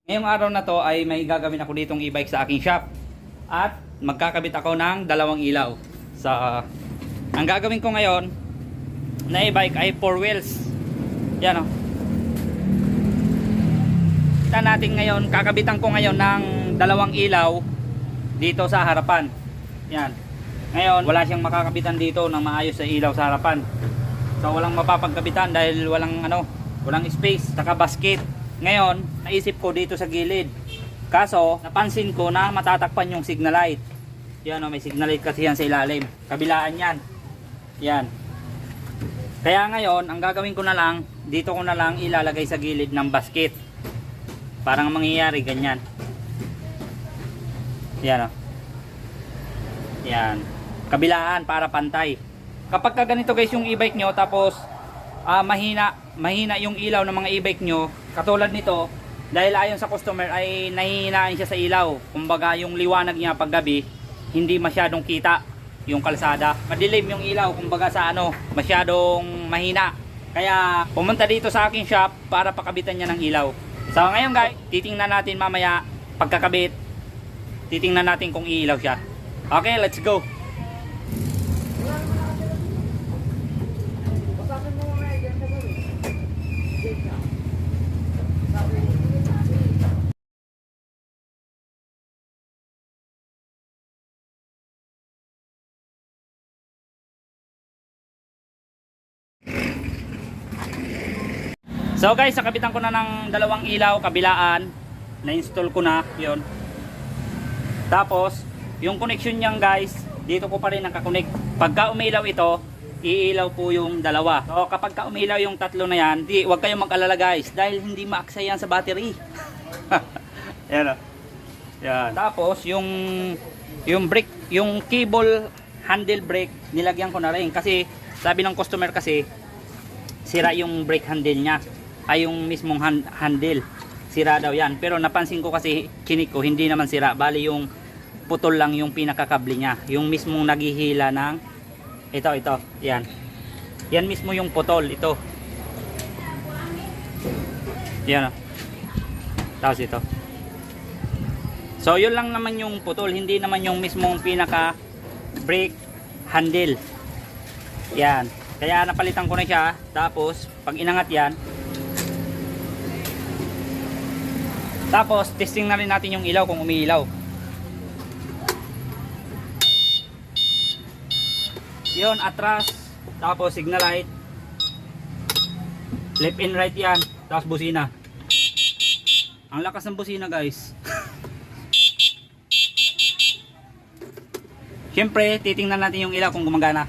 Ngayong araw na to ay may gagawin ako ditong e-bike sa aking shop. At magkakabit ako ng dalawang ilaw. Ang gagawin ko ngayon na e-bike ay 4 wheels. Yan o. Kita natin ngayon, kakabitan ko ngayon ng dalawang ilaw dito sa harapan. Yan. Ngayon, wala siyang makakabitan dito ng maayos sa ilaw sa harapan. So walang mapapagkabitan dahil walang space, saka basket. Ngayon, naisip ko dito sa gilid. Kaso, napansin ko na matatakpan yung signal light. Yan o, may signal light kasi yan sa ilalim. Kabilaan yan. Yan. Kaya ngayon, ang gagawin ko na lang, dito ko na lang ilalagay sa gilid ng basket. Parang mangyayari ganyan. Yan o. Yan. Kabilaan para pantay. Kapag ka ganito guys yung e-bike nyo, tapos mahina yung ilaw ng mga e-bike nyo, katulad nito, dahil ayon sa customer ay nahihinaan siya sa ilaw. Kumbaga yung liwanag niya paggabi hindi masyadong kita yung kalsada. Madilim yung ilaw, kumbaga masyadong mahina. Kaya pumunta dito sa aking shop para pakabitan niya ng ilaw. So ngayon guys, titingnan natin mamaya pagkakabit. Titingnan natin kung iilaw siya. Okay, let's go. So guys, nakabitan ko na ng dalawang ilaw kabilaan. Na-install ko na 'yon. Tapos, yung connection niyan guys, dito ko pa rin nakakonect. Pagka umilaw ito, iilaw po yung dalawa. So kapag ka umilaw yung tatlo na yan, huwag kayong mag-alala guys dahil hindi ma-aksaya yan sa battery. Yan o. Yan. Tapos yung brake, yung cable handle brake, nilagyan ko na rin kasi sabi ng customer kasi sira yung brake handle niya. Ay yung mismong handle sira daw yan, pero napansin ko kasi chinik ko hindi naman sira, bali yung putol lang yung pinakakable niya, yung mismong naghihila ng ito yan mismo yung putol ito, yan o. Tapos ito, so yun lang naman yung putol, hindi naman yung mismong pinaka brake handle. Yan, kaya napalitan ko na siya. Tapos pag inangat yan, tapos testing na rin natin yung ilaw kung umiilaw. Yun, atras, tapos signal light, left and right yan, tapos busina. Ang lakas ng busina guys. Siyempre titingnan natin yung ilaw kung gumagana.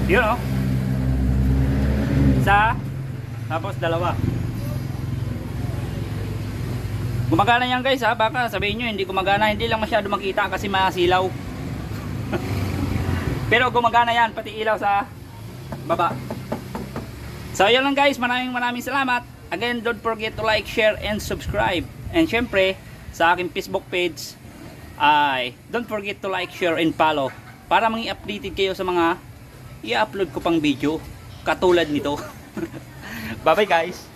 Yun o. Isa, tapos dalawa. Gumagana yan guys ha, baka sabihin nyo hindi gumagana, hindi lang masyado makita kasi masilaw. Pero gumagana yan, pati ilaw sa baba. So yun lang guys, maraming salamat. Again, don't forget to like, share, and subscribe. And syempre, sa aking Facebook page, don't forget to like, share, and follow para maging updated kayo sa mga i-upload ko pang video katulad nito. Bye bye guys.